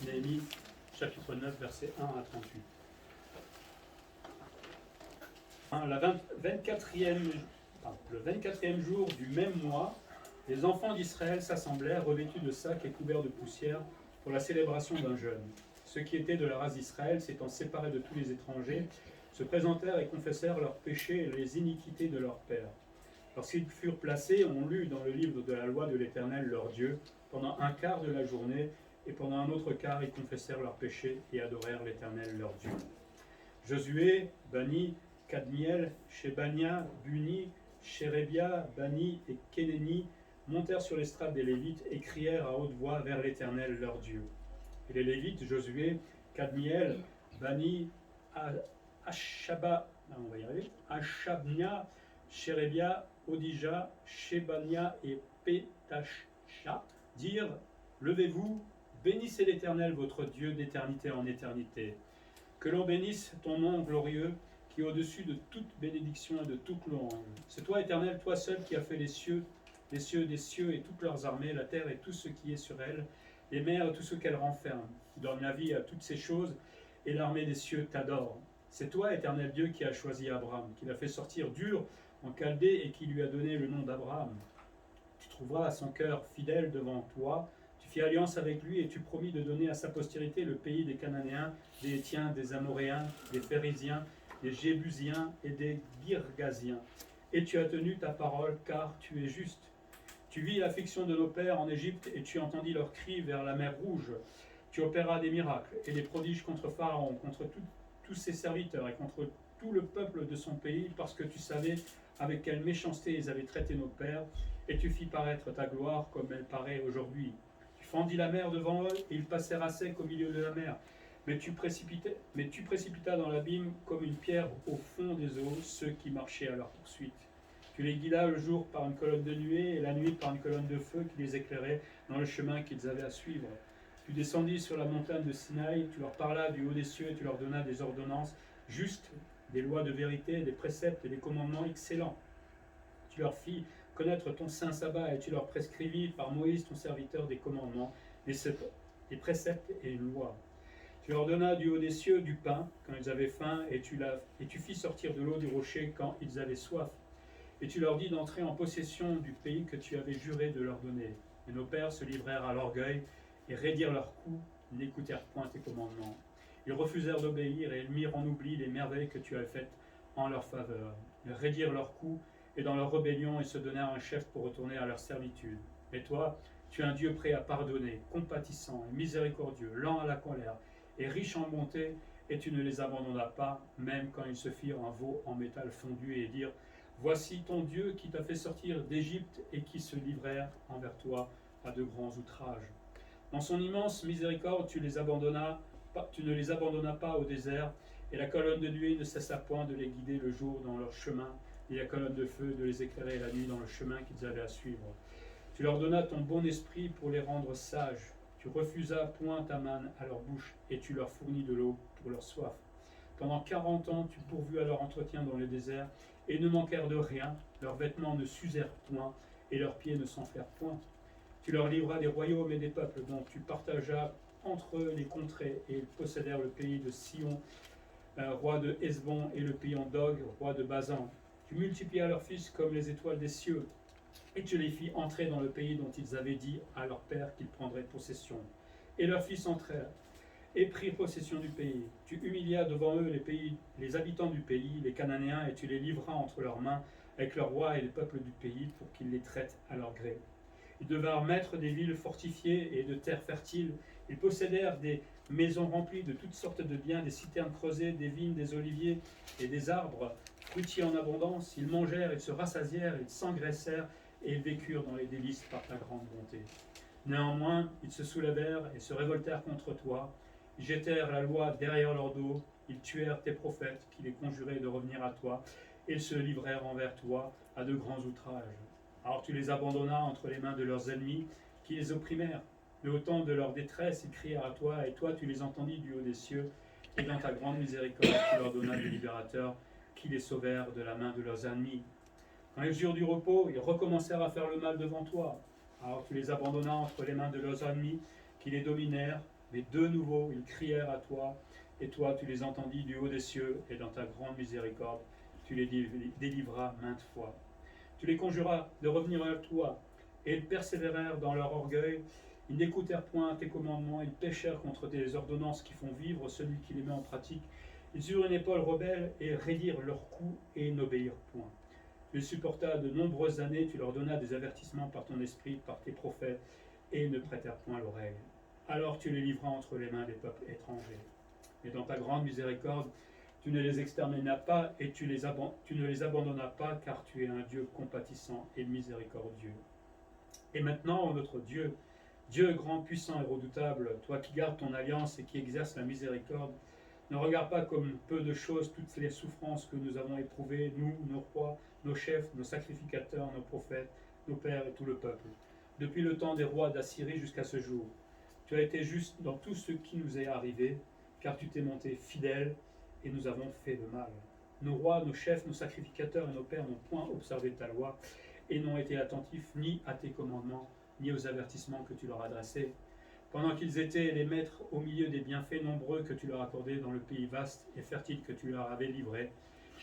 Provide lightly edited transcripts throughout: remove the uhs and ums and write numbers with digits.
Néhémie, chapitre 9, versets 1 à 38. Le 24e jour du même mois, les enfants d'Israël s'assemblèrent, revêtus de sacs et couverts de poussière, pour la célébration d'un jeûne. Ceux qui étaient de la race d'Israël, s'étant séparés de tous les étrangers, se présentèrent et confessèrent leurs péchés et les iniquités de leurs pères. Lorsqu'ils furent placés, on lut dans le livre de la loi de l'Éternel leur Dieu pendant un quart de la journée, et pendant un autre quart, ils confessèrent leurs péchés et adorèrent l'Éternel leur Dieu. Josué, Bani, Kadmiel, Shebania, Buni, Shérébia, Bani et Kénéni montèrent sur l'estrade des Lévites et crièrent à haute voix vers l'Éternel leur Dieu. Et les Lévites, Josué, Kadmiel, Bani, Ashabnia, Shérébia, Odija, Shebania et Pétacha dirent: Levez-vous, bénissez l'Éternel votre Dieu d'éternité en éternité. Que l'on bénisse ton nom glorieux, qui est au-dessus de toute bénédiction et de toute louange. C'est toi, Éternel, toi seul qui as fait les cieux des cieux et toutes leurs armées, la terre et tout ce qui est sur elle, les mers et tout ce qu'elles renferment. Tu donnes la vie à toutes ces choses, et l'armée des cieux t'adore. C'est toi, Éternel Dieu, qui as choisi Abraham, qui l'a fait sortir d'Ur en Chaldée et qui lui a donné le nom d'Abraham. Tu trouveras son cœur fidèle devant toi. Tu fis alliance avec lui et tu promis de donner à sa postérité le pays des Cananéens, des Hétiens, des Amoréens, des Phérésiens, des Jébusiens et des Girgasiens. Et tu as tenu ta parole, car tu es juste. Tu vis l'affliction de nos pères en Égypte et tu entendis leurs cris vers la mer Rouge. Tu opéras des miracles et des prodiges contre Pharaon, contre tous ses serviteurs et contre tout le peuple de son pays, parce que tu savais avec quelle méchanceté ils avaient traité nos pères, et tu fis paraître ta gloire comme elle paraît aujourd'hui. Tu fendis la mer devant eux, et ils passèrent à sec au milieu de la mer. Mais tu précipitas dans l'abîme comme une pierre au fond des eaux ceux qui marchaient à leur poursuite. Tu les guidas le jour par une colonne de nuée et la nuit par une colonne de feu qui les éclairait dans le chemin qu'ils avaient à suivre. Tu descendis sur la montagne de Sinaï, tu leur parlas du haut des cieux et tu leur donnas des ordonnances justes, des lois de vérité, des préceptes et des commandements excellents. Tu leur fis connaître ton saint sabbat et tu leur prescrivis par Moïse ton serviteur des commandements, des préceptes et une loi. Tu leur donnas du haut des cieux du pain quand ils avaient faim, et tu fis sortir de l'eau du rocher quand ils avaient soif. Et tu leur dis d'entrer en possession du pays que tu avais juré de leur donner. Et nos pères se livrèrent à l'orgueil et raidirent leurs coups, n'écoutèrent point tes commandements. Ils refusèrent d'obéir et ils mirent en oubli les merveilles que tu as faites en leur faveur. Ils raidirent leurs coups et dans leur rébellion ils se donnèrent un chef pour retourner à leur servitude. Et toi, tu es un Dieu prêt à pardonner, compatissant et miséricordieux, lent à la colère et riche en bonté, et tu ne les abandonnas pas, même quand ils se firent un veau en métal fondu et dirent: Voici ton Dieu qui t'a fait sortir d'Égypte, et qui se livrèrent envers toi à de grands outrages. Dans son immense miséricorde, tu ne les abandonnas pas au désert, et la colonne de nuée ne cessa point de les guider le jour dans leur chemin, et la colonne de feu de les éclairer la nuit dans le chemin qu'ils avaient à suivre. Tu leur donnas ton bon esprit pour les rendre sages. Tu refusas point ta manne à leur bouche, et tu leur fournis de l'eau pour leur soif. Pendant 40 ans, tu pourvus à leur entretien dans le désert, et ils ne manquèrent de rien, leurs vêtements ne s'usèrent point, et leurs pieds ne s'enflèrent point. Tu leur livras des royaumes et des peuples dont tu partageas entre eux les contrées, et ils possédèrent le pays de Sion, roi de Hesbon, et le pays en Dog, roi de Basan. Tu multiplias leurs fils comme les étoiles des cieux, et tu les fis entrer dans le pays dont ils avaient dit à leur père qu'ils prendraient possession. Et leurs fils entrèrent et prirent possession du pays. Tu humilias devant eux les habitants du pays, les Cananéens, et tu les livras entre leurs mains avec leurs rois et les peuples du pays pour qu'ils les traitent à leur gré. Ils devinrent maîtres des villes fortifiées et de terres fertiles. Ils possédèrent des maisons remplies de toutes sortes de biens, des citernes creusées, des vignes, des oliviers et des arbres fruitiers en abondance. Ils mangèrent, ils se rassasièrent, ils s'engraissèrent, et ils vécurent dans les délices par ta grande bonté. Néanmoins, ils se soulevèrent et se révoltèrent contre toi. Ils jetèrent la loi derrière leur dos. Ils tuèrent tes prophètes qui les conjuraient de revenir à toi. Et ils se livrèrent envers toi à de grands outrages. Alors tu les abandonnas entre les mains de leurs ennemis qui les opprimèrent. Mais au temps de leur détresse, ils crièrent à toi, et toi tu les entendis du haut des cieux. Et dans ta grande miséricorde, tu leur donnas des libérateurs qui les sauvèrent de la main de leurs ennemis. Quand les jours du repos, ils recommencèrent à faire le mal devant toi. Alors tu les abandonnas entre les mains de leurs ennemis, qui les dominèrent, mais de nouveau ils crièrent à toi, et toi tu les entendis du haut des cieux, et dans ta grande miséricorde, tu les délivras maintes fois. Tu les conjuras de revenir à toi, et ils persévérèrent dans leur orgueil. Ils n'écoutèrent point tes commandements, ils péchèrent contre tes ordonnances qui font vivre celui qui les met en pratique. Ils eurent une épaule rebelle et raidirent leurs coups et n'obéirent point. Tu les supportas de nombreuses années, tu leur donnas des avertissements par ton esprit, par tes prophètes, et ils ne prêtèrent point l'oreille. Alors tu les livras entre les mains des peuples étrangers. Et dans ta grande miséricorde, tu ne les exterminas pas et tu ne les abandonnas pas, car tu es un Dieu compatissant et miséricordieux. Et maintenant, ô notre Dieu, Dieu grand, puissant et redoutable, toi qui gardes ton alliance et qui exerces la miséricorde, ne regarde pas comme peu de choses toutes les souffrances que nous avons éprouvées, nous, nos rois, nos chefs, nos sacrificateurs, nos prophètes, nos pères et tout le peuple, depuis le temps des rois d'Assyrie jusqu'à ce jour. Tu as été juste dans tout ce qui nous est arrivé, car tu t'es monté fidèle et nous avons fait le mal. Nos rois, nos chefs, nos sacrificateurs et nos pères n'ont point observé ta loi et n'ont été attentifs ni à tes commandements, ni aux avertissements que tu leur adressais. Pendant qu'ils étaient les maîtres au milieu des bienfaits nombreux que tu leur accordais dans le pays vaste et fertile que tu leur avais livré,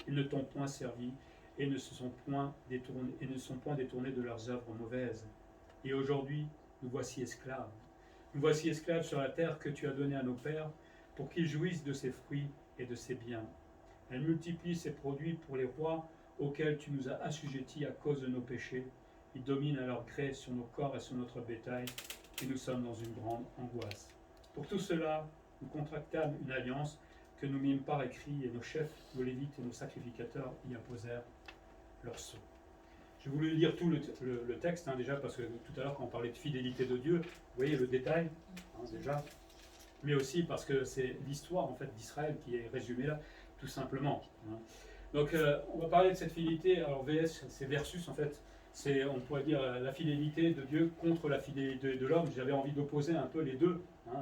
ils ne t'ont point servi et ne sont point détournés de leurs œuvres mauvaises. Et aujourd'hui, nous voici esclaves. Nous voici esclaves sur la terre que tu as donnée à nos pères, pour qu'ils jouissent de ses fruits et de ses biens. Elle multiplie ses produits pour les rois auxquels tu nous as assujettis à cause de nos péchés. Ils dominent à leur gré sur nos corps et sur notre bétail, et nous sommes dans une grande angoisse. Pour tout cela, nous contractâmes une alliance que nous mîmes par écrit, et nos chefs, nos lévites et nos sacrificateurs y apposèrent leur sceau. J'ai voulu lire tout le texte, déjà, parce que tout à l'heure, quand on parlait de fidélité de Dieu, vous voyez le détail, déjà, mais aussi parce que c'est l'histoire en fait d'Israël qui est résumée là, tout simplement. Donc, on va parler de cette fidélité. Alors, VS, c'est versus en fait. C'est, on pourrait dire, la fidélité de Dieu contre la fidélité de l'homme. J'avais envie d'opposer un peu les deux,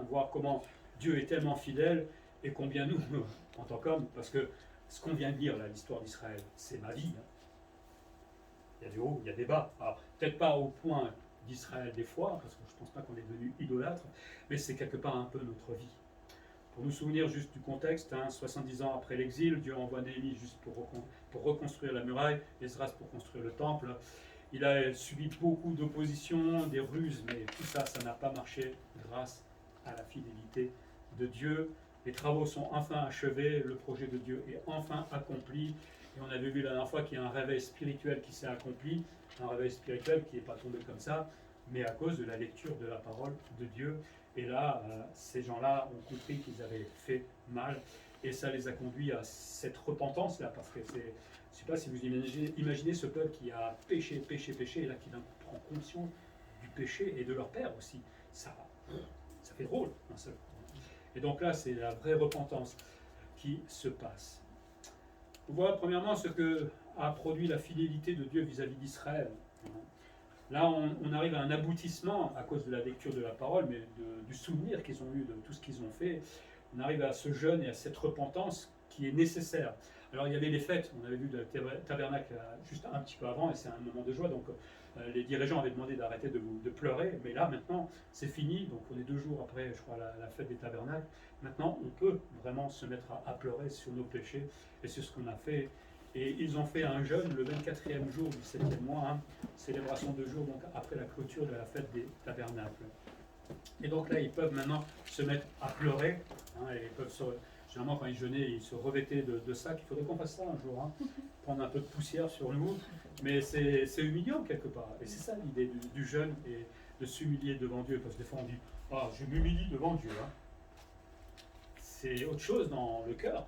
voir comment Dieu est tellement fidèle et combien nous, en tant qu'hommes, parce que ce qu'on vient de lire là, l'histoire d'Israël, c'est ma vie. Il y a des hauts, il y a des bas. Alors, peut-être pas au point d'Israël des fois, parce que je ne pense pas qu'on est devenu idolâtre, mais c'est quelque part un peu notre vie. Pour nous souvenir juste du contexte, 70 ans après l'exil, Dieu envoie Néhémie juste pour reconstruire la muraille, Esdras pour construire le temple. Il a subi beaucoup d'opposition, des ruses, mais tout ça, ça n'a pas marché grâce à la fidélité de Dieu. Les travaux sont enfin achevés, le projet de Dieu est enfin accompli. Et on avait vu la dernière fois qu'il y a un réveil spirituel qui s'est accompli, un réveil spirituel qui n'est pas tombé comme ça, mais à cause de la lecture de la parole de Dieu. Et là, ces gens-là ont compris qu'ils avaient fait mal, et ça les a conduits à cette repentance-là, parce que c'est, je ne sais pas si vous imaginez ce peuple qui a péché, et là qui prend conscience du péché et de leur père aussi. Ça fait drôle, d'un seul coup. Et donc là, c'est la vraie repentance qui se passe. On voit premièrement ce que a produit la fidélité de Dieu vis-à-vis d'Israël. Là, on arrive à un aboutissement à cause de la lecture de la parole, mais du souvenir qu'ils ont eu de tout ce qu'ils ont fait. On arrive à ce jeûne et à cette repentance qui est nécessaire. Alors, il y avait les fêtes, on avait vu le tabernacle juste un petit peu avant, et c'est un moment de joie. Donc, les dirigeants avaient demandé d'arrêter de pleurer, mais là, maintenant, c'est fini. Donc, on est 2 jours après, je crois, la fête des tabernacles. Maintenant, on peut vraiment se mettre à pleurer sur nos péchés, et c'est ce qu'on a fait. Et ils ont fait un jeûne le 24e jour du 7e mois, célébration de jour donc après la clôture de la fête des tabernacles. Et donc là, ils peuvent maintenant se mettre à pleurer. Et ils peuvent généralement, quand ils jeûnaient, ils se revêtaient de sacs. Il faudrait qu'on fasse ça un jour, prendre un peu de poussière sur nous. Mais c'est humiliant quelque part. Et c'est ça l'idée du jeûne, et de s'humilier devant Dieu. Parce que des fois, on dit « Ah, je m'humilie devant Dieu. » C'est autre chose dans le cœur.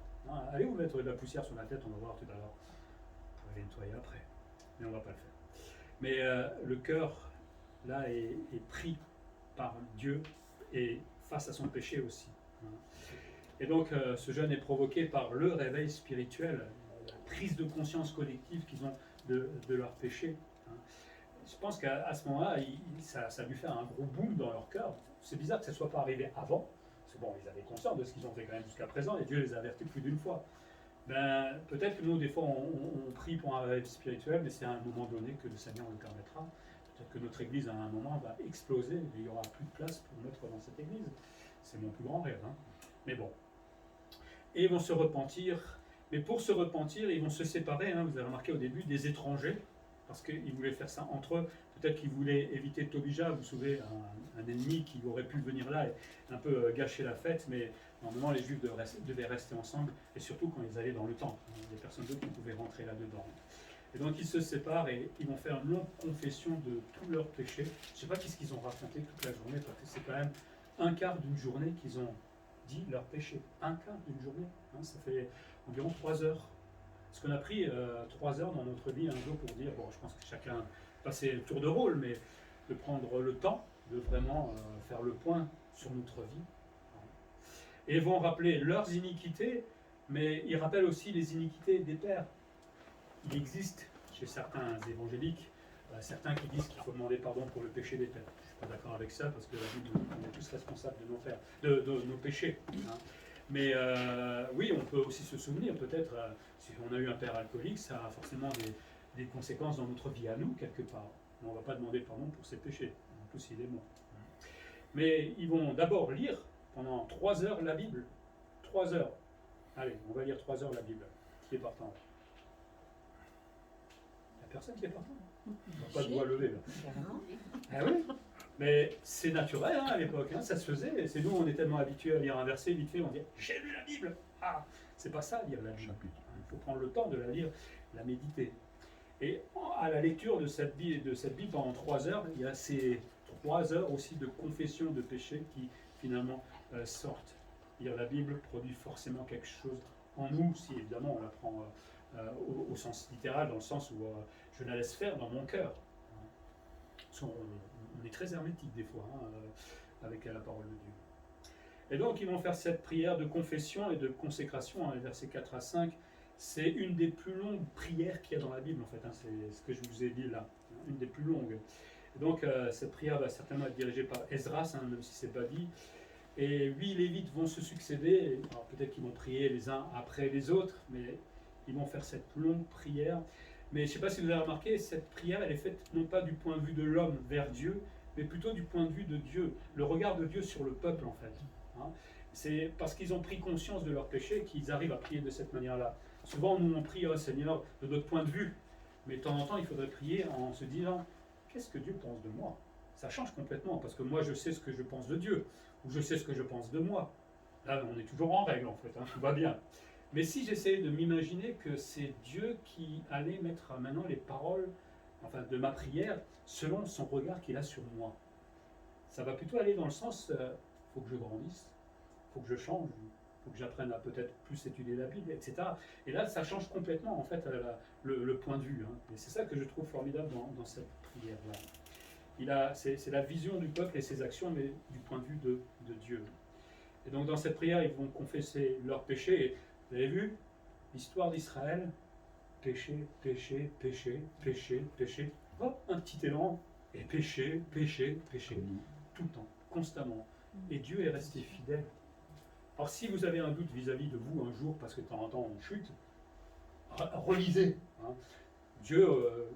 Allez vous mettre de la poussière sur la tête, on va voir tout à l'heure. Vous pouvez les nettoyer après, mais on ne va pas le faire. Mais le cœur, là, est pris par Dieu et face à son péché aussi. Et donc, ce jeûne est provoqué par le réveil spirituel, la prise de conscience collective qu'ils ont de leur péché. Je pense qu'à ce moment-là, ça a dû faire un gros boom dans leur cœur. C'est bizarre que ça ne soit pas arrivé avant. Bon, ils avaient conscience de ce qu'ils ont fait quand même jusqu'à présent, et Dieu les a avertis plus d'une fois. Ben, peut-être que nous, des fois, on prie pour un rêve spirituel, mais c'est à un moment donné que le Seigneur le permettra. Peut-être que notre Église, à un moment, va exploser, et il n'y aura plus de place pour mettre dans cette Église. C'est mon plus grand rêve. Hein. Mais bon. Et ils vont se repentir. Mais pour se repentir, ils vont se séparer, hein, vous avez remarqué au début, des étrangers, parce qu'ils voulaient faire ça entre eux. Peut-être qu'ils voulaient éviter Tobija, vous vous souvenez, un ennemi qui aurait pu venir là et un peu gâcher la fête, mais normalement les Juifs devaient rester ensemble, et surtout quand ils allaient dans le temple. Il y a personne d'autre qui pouvait rentrer là-dedans. Et donc ils se séparent et ils vont faire une longue confession de tous leurs péchés. Je ne sais pas qu'est-ce qu'ils ont raconté toute la journée, parce que c'est quand même un quart d'une journée qu'ils ont dit leurs péchés. Un quart d'une journée, hein, ça fait environ 3 heures. Parce qu'on a pris 3 heures dans notre vie un jour pour dire, bon, je pense que chacun passait le tour de rôle, mais de prendre le temps de vraiment faire le point sur notre vie. Et ils vont rappeler leurs iniquités, mais ils rappellent aussi les iniquités des pères. Il existe chez certains évangéliques, certains qui disent qu'il faut demander pardon pour le péché des pères. Je ne suis pas d'accord avec ça, parce que la Bible, on est tous responsables de nos, pères, de nos péchés. Hein. Mais oui, on peut aussi se souvenir, peut-être, si on a eu un père alcoolique, ça a forcément des conséquences dans notre vie à nous, quelque part. On ne va pas demander pardon pour ses péchés, en plus il est mort. Mais ils vont d'abord lire pendant 3 heures la Bible. 3 heures. Allez, on va lire 3 heures la Bible. Qui est partant? Il n'y a personne qui est partant. Il n'y a pas de doigt levé là. Ah oui. Mais c'est naturel hein, à l'époque, hein, ça se faisait. C'est nous, on est tellement habitués à lire un verset vite fait, on dit j'ai lu la Bible. Ah, c'est pas ça lire la Bible. Il faut prendre le temps de la lire, la méditer. Et à la lecture de cette Bible pendant 3 heures, il y a ces 3 heures aussi de confession de péché qui finalement sortent. Lire la Bible produit forcément quelque chose en nous, si évidemment on la prend au sens littéral, dans le sens où je la laisse faire dans mon cœur. Parce on est très hermétique des fois hein, avec la parole de Dieu. Et donc ils vont faire cette prière de confession et de consécration, hein, les versets 4 à 5. C'est une des plus longues prières qu'il y a dans la Bible en fait, hein, c'est ce que je vous ai dit là, hein, une des plus longues. Et donc cette prière va certainement être dirigée par Esdras, hein, même si ce n'est pas dit. Et 8 Lévites vont se succéder, alors peut-être qu'ils vont prier les uns après les autres, mais ils vont faire cette longue prière. Mais je ne sais pas si vous avez remarqué, cette prière, elle est faite non pas du point de vue de l'homme vers Dieu, mais plutôt du point de vue de Dieu, le regard de Dieu sur le peuple en fait. Hein. C'est parce qu'ils ont pris conscience de leurs péchés qu'ils arrivent à prier de cette manière-là. Souvent, nous on prie, oh Seigneur, de notre point de vue, mais de temps en temps, il faudrait prier en se disant, qu'est-ce que Dieu pense de moi? Ça change complètement, parce que moi je sais ce que je pense de Dieu, ou je sais ce que je pense de moi. Là, on est toujours en règle en fait, hein, tout va bien. Mais si j'essayais de m'imaginer que c'est Dieu qui allait mettre maintenant les paroles enfin, de ma prière selon son regard qu'il a sur moi, ça va plutôt aller dans le sens, faut que je grandisse, faut que je change, faut que j'apprenne à peut-être plus étudier la Bible, etc. Et là, ça change complètement en fait le point de vue. Hein. Et c'est ça que je trouve formidable dans cette prière-là. C'est la vision du peuple et ses actions, mais du point de vue de Dieu. Et donc dans cette prière, ils vont confesser leurs péchés. Et, vous avez vu l'histoire d'Israël, péché, péché, péché, péché, péché. Hop, un petit élan, et péché, péché, péché. Tout le temps, constamment. Et Dieu est resté fidèle. Alors si vous avez un doute vis-à-vis de vous un jour, parce que de temps en temps on chute, relisez. Hein. Dieu,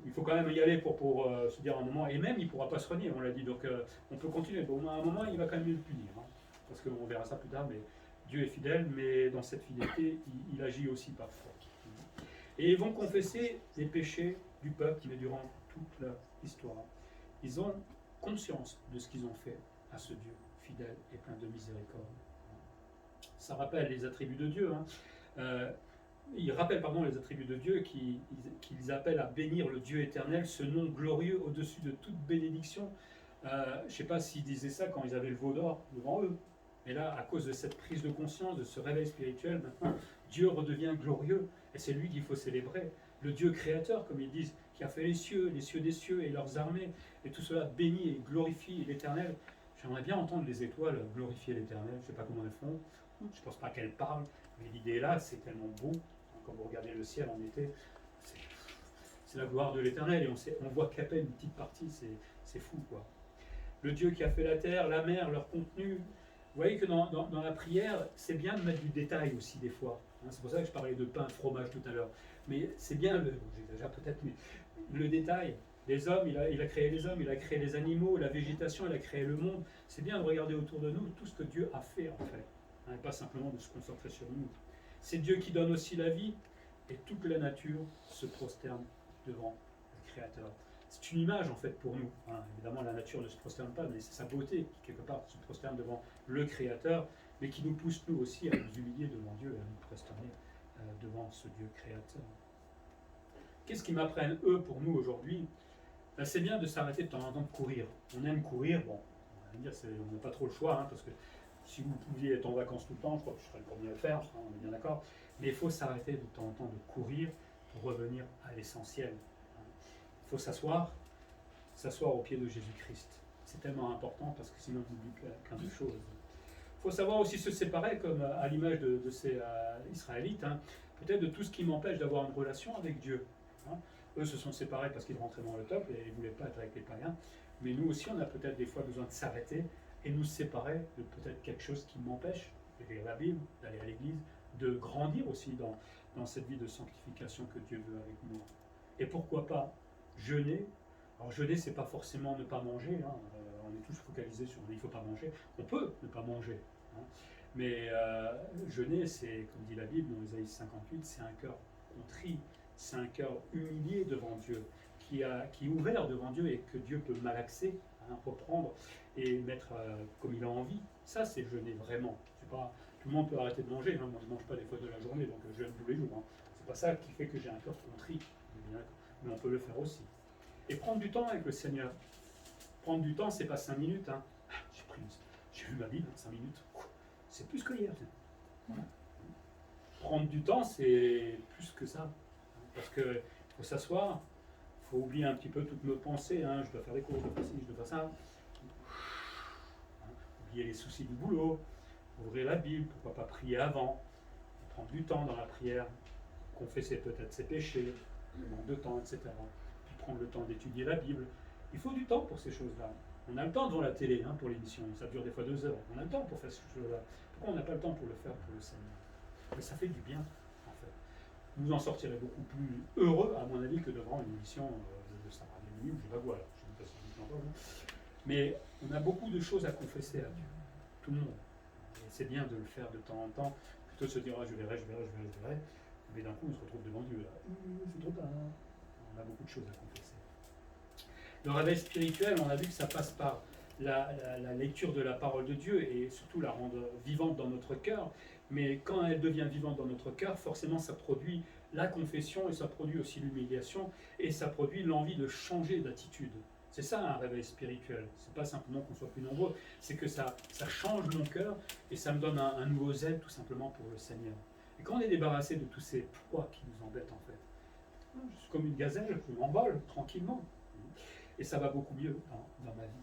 il faut quand même y aller pour se dire un moment, et même il ne pourra pas se renier, on l'a dit, donc on peut continuer. Bon, à un moment, il va quand même le punir, hein, parce qu'on verra ça plus tard, mais Dieu est fidèle, mais dans cette fidélité, il agit aussi parfois. Et ils vont confesser les péchés du peuple, mais durant toute leur histoire. Ils ont conscience de ce qu'ils ont fait à ce Dieu fidèle et plein de miséricorde. Ça rappelle les attributs de Dieu. Hein. Ils rappellent les attributs de Dieu qu'ils appellent à bénir le Dieu éternel, ce nom glorieux au-dessus de toute bénédiction. Je ne sais pas s'ils disaient ça quand ils avaient le veau d'or devant eux. Mais là, à cause de cette prise de conscience, de ce réveil spirituel, maintenant, Dieu redevient glorieux. Et c'est lui qu'il faut célébrer. Le Dieu créateur, comme ils disent, qui a fait les cieux des cieux et leurs armées. Et tout cela bénit et glorifie l'Éternel. J'aimerais bien entendre les étoiles glorifier l'Éternel. Je ne sais pas comment elles font. Je ne pense pas qu'elles parlent. Mais l'idée est là, c'est tellement beau. Quand vous regardez le ciel en été, c'est la gloire de l'Éternel. Et on voit qu'à peine une petite partie. C'est fou, quoi. Le Dieu qui a fait la terre, la mer, leur contenu. Vous voyez que dans la prière, c'est bien de mettre du détail aussi des fois. Hein, c'est pour ça que je parlais de pain, fromage tout à l'heure. Mais c'est bien, j'exagère peut-être, mais le détail. Les hommes, il a créé les hommes, il a créé les animaux, la végétation, il a créé le monde. C'est bien de regarder autour de nous tout ce que Dieu a fait en fait, hein, et pas simplement de se concentrer sur nous. C'est Dieu qui donne aussi la vie, et toute la nature se prosterne devant le Créateur. C'est une image en fait pour nous. Hein. Évidemment, la nature ne se prosterne pas, mais c'est sa beauté qui quelque part se prosterne devant le Créateur, mais qui nous pousse nous aussi à nous humilier devant Dieu et à nous prosterner devant ce Dieu Créateur. Qu'est-ce qu'ils m'apprennent eux pour nous aujourd'hui? Ben, c'est bien de s'arrêter de temps en temps de courir. On aime courir, bon, on va dire, on n'a pas trop le choix, hein, parce que si vous pouviez être en vacances tout le temps, je crois que je serais le premier à le faire, hein, on est bien d'accord. Mais il faut s'arrêter de temps en temps de courir pour revenir à l'essentiel. Il faut s'asseoir au pied de Jésus-Christ. C'est tellement important parce que sinon on oublie plein de choses. Il faut savoir aussi se séparer, comme à l'image de ces Israélites, hein, peut-être de tout ce qui m'empêche d'avoir une relation avec Dieu. Hein. Eux se sont séparés parce qu'ils rentraient dans le peuple et ils ne voulaient pas être avec les païens. Mais nous aussi, on a peut-être des fois besoin de s'arrêter et nous séparer de peut-être quelque chose qui m'empêche de lire la Bible, d'aller à l'église, de grandir aussi dans cette vie de sanctification que Dieu veut avec nous. Et pourquoi pas jeûner? Alors jeûner, c'est pas forcément ne pas manger, hein. On est tous focalisés sur il ne faut pas manger. On peut ne pas manger, hein. Mais jeûner, c'est, comme dit la Bible dans Ésaïe 58, c'est un cœur contrit, c'est un cœur humilié devant Dieu, qui est ouvert devant Dieu et que Dieu peut malaxer, hein, reprendre et mettre comme il a envie. Ça, c'est jeûner vraiment. C'est pas, tout le monde peut arrêter de manger, hein. Moi je ne mange pas des fois de la journée, donc je jeûne tous les jours. Hein. C'est pas ça qui fait que j'ai un cœur contrit, mais on peut le faire aussi. Et prendre du temps avec le Seigneur. Prendre du temps, c'est pas 5 minutes. Hein. J'ai lu ma Bible, 5 minutes. C'est plus que hier. Voilà. Prendre du temps, c'est plus que ça. Parce qu'il faut s'asseoir, il faut oublier un petit peu toutes nos pensées. Hein. Je dois faire des cours, je dois faire ci, je dois faire ça. Hein. Oublier les soucis du boulot, ouvrir la Bible, pourquoi pas prier avant, prendre du temps dans la prière, confesser peut-être ses péchés, le manque de temps, etc. Puis prendre le temps d'étudier la Bible. Il faut du temps pour ces choses-là. On a le temps devant la télé, hein, pour l'émission, ça dure des fois 2 heures. On a le temps pour faire ces choses-là. Pourquoi on n'a pas le temps pour le faire pour le Seigneur? Mais ça fait du bien, en fait. Vous en sortirez beaucoup plus heureux, à mon avis, que devant une émission de Sarah Lévy ou je sais pas quoi. Alors, je sais pas si je vous en parle, mais on a beaucoup de choses à confesser à Dieu, tout le monde. Et c'est bien de le faire de temps en temps, plutôt de se dire, ah, je verrai. Mais d'un coup, on se retrouve devant Dieu. Là. C'est trop tard. On a beaucoup de choses à confesser. Le réveil spirituel, on a vu que ça passe par la lecture de la parole de Dieu et surtout la rendre vivante dans notre cœur. Mais quand elle devient vivante dans notre cœur, forcément ça produit la confession et ça produit aussi l'humiliation et ça produit l'envie de changer d'attitude. C'est ça un réveil spirituel. C'est pas simplement qu'on soit plus nombreux, c'est que ça change mon cœur et ça me donne un nouveau zèle tout simplement pour le Seigneur. Et quand on est débarrassé de tous ces poids qui nous embêtent en fait, je suis comme une gazelle, je m'envole tranquillement. Et ça va beaucoup mieux dans ma vie.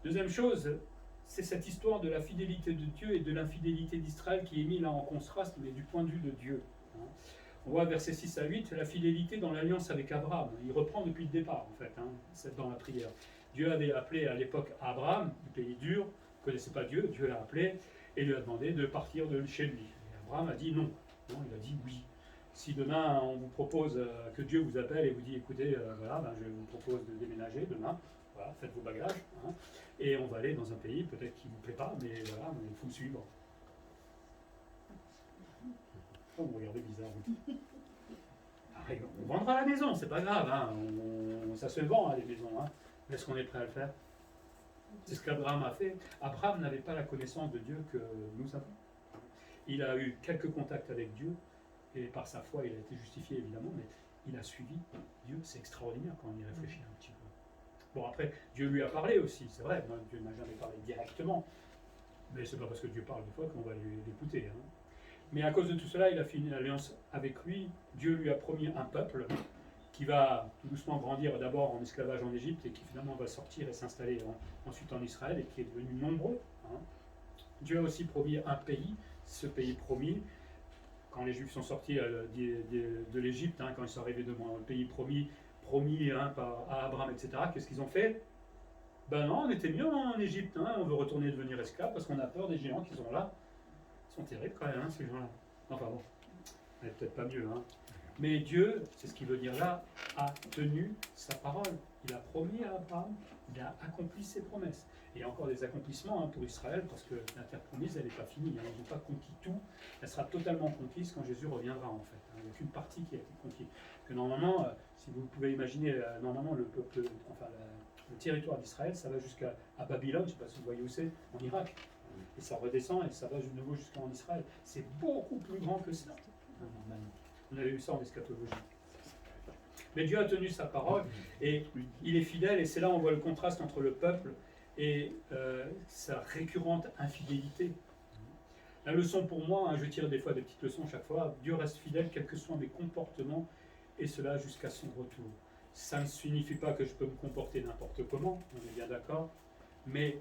Deuxième chose, c'est cette histoire de la fidélité de Dieu et de l'infidélité d'Israël qui est mise là en contraste, mais du point de vue de Dieu. On voit versets 6 à 8, la fidélité dans l'alliance avec Abraham. Il reprend depuis le départ, en fait, c'est dans la prière. Dieu avait appelé à l'époque Abraham, du pays dur, il ne connaissait pas Dieu, Dieu l'a appelé et lui a demandé de partir de chez lui. Et Abraham a dit non. Non, il a dit oui. Si demain on vous propose que Dieu vous appelle et vous dit écoutez, voilà, je vous propose de déménager demain, voilà, faites vos bagages, hein, et on va aller dans un pays peut-être qui ne vous plaît pas, mais voilà, il faut me suivre. Oh, vous regardez bizarre. On vendra la maison, c'est pas grave, hein, ça se vend les maisons, hein. Est-ce qu'on est prêt à le faire? C'est ce qu'Abraham a fait. Abraham n'avait pas la connaissance de Dieu que nous avons. Il a eu quelques contacts avec Dieu. Et par sa foi, il a été justifié, évidemment, mais il a suivi Dieu. C'est extraordinaire quand on y réfléchit un petit peu. Bon, après, Dieu lui a parlé aussi, c'est vrai. Moi, Dieu ne m'a jamais parlé directement. Mais c'est pas parce que Dieu parle des fois qu'on va l'écouter. Hein. Mais à cause de tout cela, il a fait une alliance avec lui. Dieu lui a promis un peuple qui va tout doucement grandir d'abord en esclavage en Égypte et qui finalement va sortir et s'installer ensuite en Israël et qui est devenu nombreux. Hein. Dieu a aussi promis un pays, ce pays promis. Quand les Juifs sont sortis de l'Égypte, hein, quand ils sont arrivés devant le pays promis hein, à Abraham, etc., qu'est-ce qu'ils ont fait? Ben non, on était mieux en Égypte, hein, on veut retourner devenir esclaves parce qu'on a peur des géants qui sont là. Ils sont terribles quand même, hein, ces gens-là. Enfin bon, peut-être pas mieux, hein. Mais Dieu, c'est ce qu'il veut dire là, a tenu sa parole. Il a promis à Abraham, il a accompli ses promesses. Et il y a encore des accomplissements pour Israël, parce que la terre promise, elle n'est pas finie. Ils n'ont pas conquis tout. Elle sera totalement conquise quand Jésus reviendra, en fait. Il n'y a qu'une partie qui a été conquise. Que normalement, si vous pouvez imaginer, normalement, le peuple, enfin, le territoire d'Israël, ça va jusqu'à Babylone, je ne sais pas si vous voyez où c'est, en Irak. Et ça redescend et ça va de nouveau jusqu'en Israël. C'est beaucoup plus grand que ça, normalement. On avait vu ça en eschatologie. Mais Dieu a tenu sa parole et il est fidèle, et c'est là où on voit le contraste entre le peuple et sa récurrente infidélité. La leçon pour moi, je tire des fois des petites leçons chaque fois, Dieu reste fidèle quels que soient mes comportements, et cela jusqu'à son retour. Ça ne signifie pas que je peux me comporter n'importe comment, on est bien d'accord, mais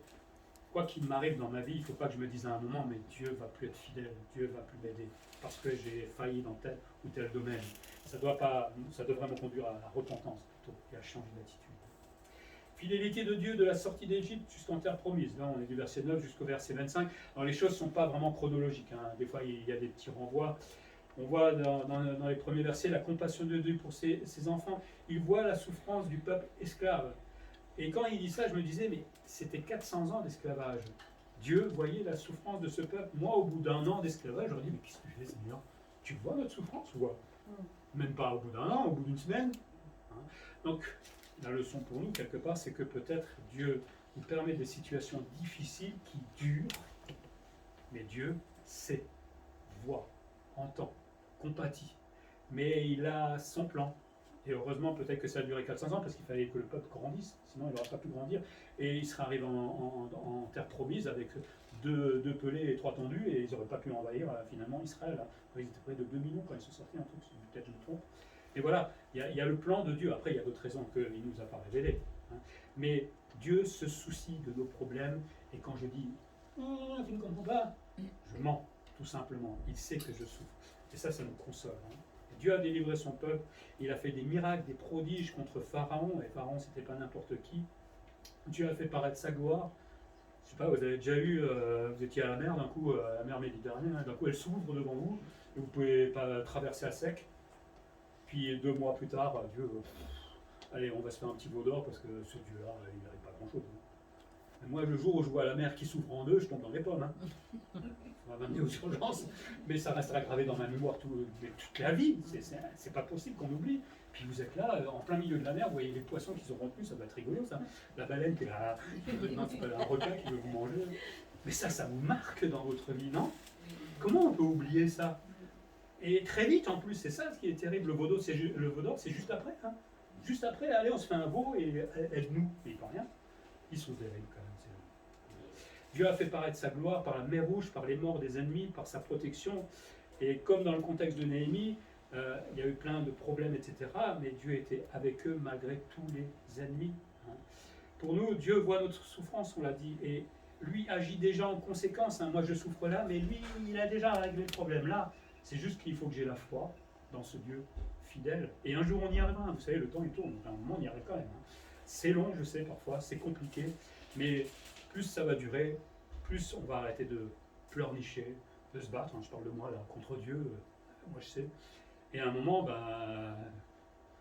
quoi qu'il m'arrive dans ma vie, il ne faut pas que je me dise à un moment, mais Dieu ne va plus être fidèle, Dieu ne va plus m'aider, parce que j'ai failli dans tel ou tel domaine. Ça devrait me conduire à la repentance plutôt, et à changer d'attitude. Fidélité de Dieu de la sortie d'Égypte jusqu'en terre promise. Là, on est du verset 9 jusqu'au verset 25. Alors, les choses ne sont pas vraiment chronologiques, hein. Des fois, il y a des petits renvois. On voit dans les premiers versets la compassion de Dieu pour ses enfants. Il voit la souffrance du peuple esclave. Et quand il dit ça, je me disais, mais c'était 400 ans d'esclavage. Dieu voyait la souffrance de ce peuple. Moi, au bout d'un an d'esclavage, j'aurais dit, mais qu'est-ce que je fais, Seigneur? Tu vois notre souffrance ou quoi? Même pas au bout d'un an, au bout d'une semaine. Hein. Donc, la leçon pour nous, quelque part, c'est que peut-être Dieu nous permet des situations difficiles qui durent, mais Dieu sait, voit, entend, compatit. Mais il a son plan. Et heureusement, peut-être que ça a duré 400 ans, parce qu'il fallait que le peuple grandisse, sinon il n'aurait pas pu grandir. Et il serait arrivé en terre promise avec deux pelés et 3 tondus, et ils n'auraient pas pu envahir finalement Israël. Ils étaient près de 2 millions quand ils sont sortis, un truc, peut-être je me trompe. Et voilà, il y a le plan de Dieu. Après, il y a d'autres raisons qu'il ne nous a pas révélées. Hein. Mais Dieu se soucie de nos problèmes, et quand je dis « tu ne comprends pas », je mens, tout simplement. Il sait que je souffre. Et ça nous console. Hein. Dieu a délivré son peuple, il a fait des miracles, des prodiges contre Pharaon, et Pharaon c'était pas n'importe qui. Dieu a fait paraître sa gloire. Je sais pas, vous avez déjà eu, vous étiez à la mer, d'un coup, à la mer Méditerranée, hein, d'un coup elle s'ouvre devant vous, et vous pouvez pas traverser à sec. Puis 2 mois plus tard, Dieu, allez, on va se faire un petit veau d'or parce que ce Dieu-là, il n'arrive pas grand-chose. Hein. Moi, le jour où je vois la mer qui s'ouvre en deux, je tombe dans les pommes. Hein. On va m'amener aux urgences, mais ça restera gravé dans ma mémoire toute la vie. C'est pas possible qu'on oublie. Puis vous êtes là, en plein milieu de la mer, vous voyez les poissons qui sont rompus, ça va être rigolo ça. La baleine qui est là, un requin qui veut vous manger. Mais ça vous marque dans votre vie, non? Comment on peut oublier ça? Et très vite en plus, c'est ça ce qui est terrible. Le veau d'or, c'est juste après. Hein. Juste après, allez, on se fait un veau et aide-nous. Mais il ne peut rien. Ils sont terribles quand même. Dieu a fait paraître sa gloire par la mer Rouge, par les morts des ennemis, par sa protection. Et comme dans le contexte de Néhémie, il y a eu plein de problèmes, etc. Mais Dieu était avec eux malgré tous les ennemis. Hein. Pour nous, Dieu voit notre souffrance, on l'a dit, et lui agit déjà en conséquence. Hein. Moi, je souffre là, mais lui, il a déjà réglé le problème là. C'est juste qu'il faut que j'ai la foi dans ce Dieu fidèle. Et un jour, on y arrivera. Vous savez, le temps, il tourne. Donc, à un moment, on y arrive quand même. Hein. C'est long, je sais, parfois. C'est compliqué. Mais plus ça va durer, plus on va arrêter de pleurnicher, de se battre. Hein. Je parle de moi, là, contre Dieu. Moi, je sais. Et à un moment,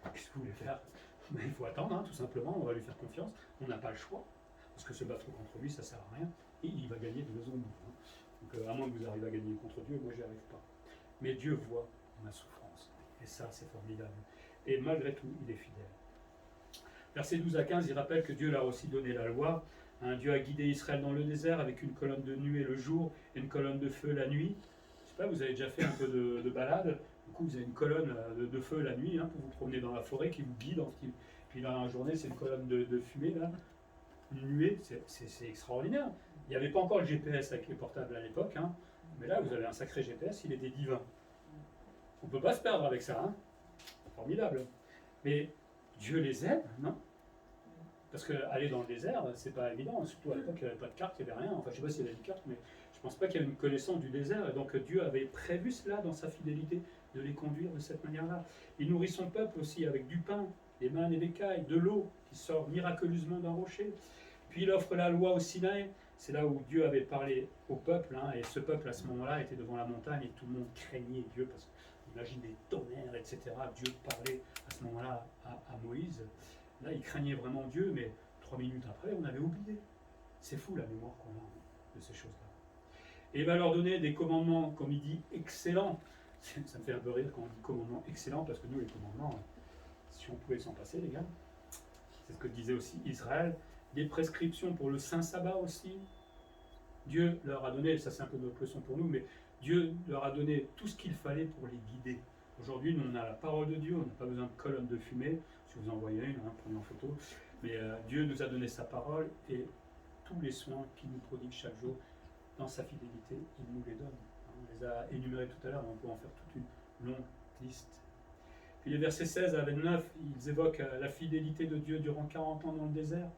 qu'est-ce que vous voulez faire? Il faut attendre, hein, tout simplement. On va lui faire confiance. On n'a pas le choix. Parce que se battre contre lui, ça ne sert à rien. Et il va gagner de maison en bout. Hein. Donc, à moins que vous arriviez à gagner contre Dieu, moi, j'y arrive pas. Mais Dieu voit ma souffrance. Et ça, c'est formidable. Et malgré tout, il est fidèle. Versets 12 à 15, il rappelle que Dieu leur a aussi donné la loi. Hein, Dieu a guidé Israël dans le désert avec une colonne de nuée le jour et une colonne de feu la nuit. Je sais pas, vous avez déjà fait un peu de balade. Du coup, vous avez une colonne de feu la nuit pour vous promener dans la forêt qui vous guide. Puis dans la journée, c'est une colonne de fumée, là. Une nuée, c'est extraordinaire. Il n'y avait pas encore le GPS avec les portables à l'époque. Hein. Mais là, vous avez un sacré GPS, il était divin. On ne peut pas se perdre avec ça. Hein. Formidable. Mais Dieu les aime, non? Parce qu'aller dans le désert, c'est pas évident. Surtout à l'époque, il n'y avait pas de carte, il n'y avait rien. Enfin, je ne sais pas s'il y avait une carte, mais je ne pense pas qu'il y ait une connaissance du désert. Et donc Dieu avait prévu cela dans sa fidélité, de les conduire de cette manière-là. Il nourrit son peuple aussi avec du pain, des mannes et des cailles, de l'eau qui sort miraculeusement d'un rocher. Puis il offre la loi au Sinaï, c'est là où Dieu avait parlé au peuple, hein, et ce peuple à ce moment-là était devant la montagne et tout le monde craignait Dieu, parce qu'on imagine des tonnerres, etc. Dieu parlait à ce moment-là à Moïse. Là, il craignait vraiment Dieu, mais 3 minutes après, on avait oublié. C'est fou la mémoire qu'on a de ces choses-là. Et il va leur donner des commandements, comme il dit, excellents. Ça me fait un peu rire quand on dit commandements excellents, parce que nous, les commandements, si on pouvait s'en passer, les gars, c'est ce que disait aussi Israël. Des prescriptions pour le Saint Sabbat aussi. Dieu leur a donné, ça c'est un peu notre leçon pour nous, mais Dieu leur a donné tout ce qu'il fallait pour les guider. Aujourd'hui, nous, on a la parole de Dieu, on n'a pas besoin de colonne de fumée. Si vous en voyez une, hein, prenez en photo. Mais Dieu nous a donné sa parole et tous les soins qu'il nous prodigue chaque jour dans sa fidélité, il nous les donne. On les a énumérés tout à l'heure, on peut en faire toute une longue liste. Puis les versets 16 à 29, ils évoquent la fidélité de Dieu durant 40 ans dans le désert.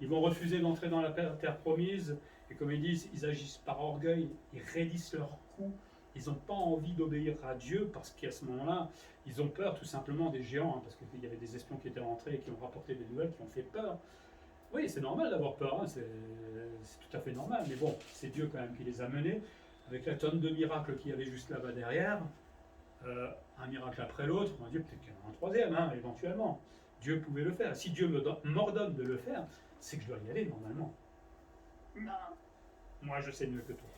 Ils vont refuser d'entrer dans la terre promise, et comme ils disent, ils agissent par orgueil, ils raidissent leur cou, ils n'ont pas envie d'obéir à Dieu, parce qu'à ce moment-là, ils ont peur tout simplement des géants, hein, parce qu'il y avait des espions qui étaient rentrés et qui ont rapporté des nouvelles, qui ont fait peur. Oui, c'est normal d'avoir peur, hein, c'est tout à fait normal, mais bon, c'est Dieu quand même qui les a menés, avec la tonne de miracles qu'il y avait juste là-bas derrière, un miracle après l'autre, on va dire peut-être qu'il y en a un troisième, hein, éventuellement. Dieu pouvait le faire. Si Dieu m'ordonne de le faire, c'est que je dois y aller normalement. Non. Moi, je sais mieux que toi.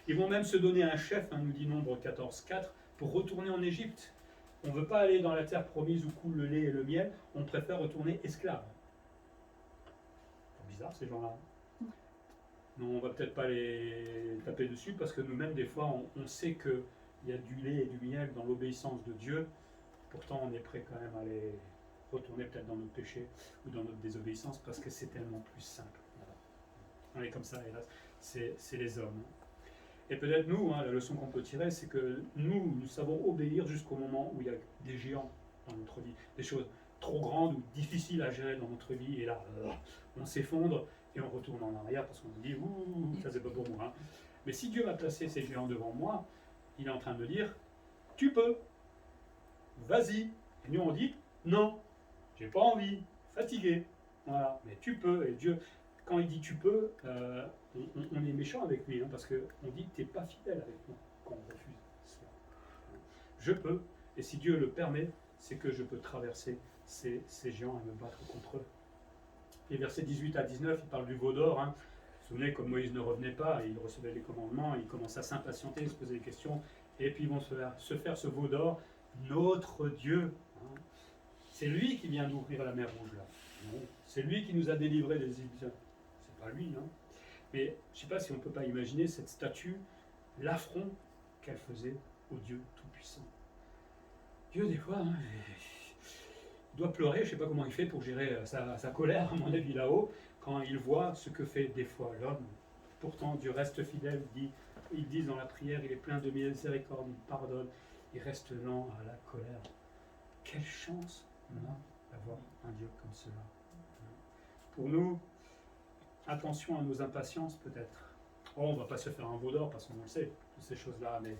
Ils vont même se donner un chef, hein, nous dit Nombre 14,4, pour retourner en Égypte. On ne veut pas aller dans la terre promise où coule le lait et le miel, on préfère retourner esclave. C'est bizarre ces gens-là. Non, on ne va peut-être pas les taper dessus parce que nous-mêmes, des fois, on sait qu'il y a du lait et du miel dans l'obéissance de Dieu. Pourtant, on est prêt quand même à les retourner peut-être dans notre péché ou dans notre désobéissance parce que c'est tellement plus simple. Voilà. On est comme ça, hélas. C'est les hommes. Et peut-être nous, hein, la leçon qu'on peut tirer, c'est que nous savons obéir jusqu'au moment où il y a des géants dans notre vie, des choses trop grandes ou difficiles à gérer dans notre vie, et là, on s'effondre et on retourne en arrière parce qu'on se dit, ouh, ça c'est pas pour moi. Hein. Mais si Dieu m'a placé ces géants devant moi, il est en train de me dire, tu peux, vas-y. Et nous on dit, non, j'ai pas envie, fatigué. Voilà, mais tu peux, et Dieu, quand il dit tu peux, on est méchant avec lui, hein, parce qu'on dit tu n'es pas fidèle avec moi quand on refuse cela. Je peux, et si Dieu le permet, c'est que je peux traverser ces géants et me battre contre eux. Et versets 18 à 19, il parle du veau d'or. Hein. Vous vous souvenez, comme Moïse ne revenait pas, il recevait les commandements, il commence à s'impatienter, il se posait des questions, et puis ils vont se faire ce veau d'or, notre Dieu. Hein. C'est lui qui vient d'ouvrir la mer Rouge là. Non, c'est lui qui nous a délivrés des Égyptiens. C'est pas lui, hein. Mais je ne sais pas si on ne peut pas imaginer cette statue, l'affront qu'elle faisait au Dieu Tout-Puissant. Dieu, des fois, hein, il doit pleurer, je ne sais pas comment il fait pour gérer sa colère, à mon avis, là-haut, quand il voit ce que fait des fois l'homme. Pourtant, Dieu reste fidèle, ils disent dans la prière, il est plein de miséricorde, il pardonne, il reste lent à la colère. Quelle chance on a d'avoir un Dieu comme cela. Pour nous, attention à nos impatiences peut-être. Oh, on ne va pas se faire un veau d'or parce qu'on le sait, toutes ces choses-là, mais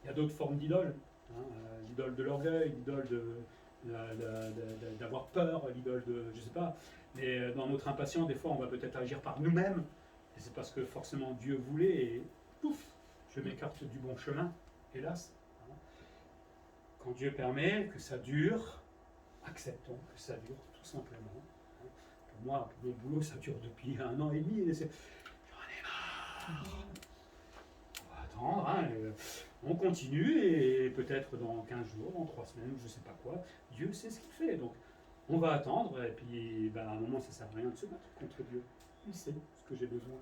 il y a d'autres formes d'idoles. Hein, l'idole de l'orgueil, l'idole d'avoir peur, l'idole de, je ne sais pas. Mais dans notre impatience, des fois, on va peut-être agir par nous-mêmes. Et c'est parce que forcément Dieu voulait et pouf, je m'écarte du bon chemin, hélas. Quand Dieu permet que ça dure, acceptons que ça dure tout simplement. Pour moi, pour le boulot, ça dure depuis 1 an et demi. J'en ai marre. On va attendre. Hein, on continue et peut-être dans 15 jours, dans 3 semaines, je ne sais pas quoi, Dieu sait ce qu'il fait. Donc, on va attendre et puis à un moment, ça ne sert à rien de se battre contre Dieu. Il sait ce que j'ai besoin.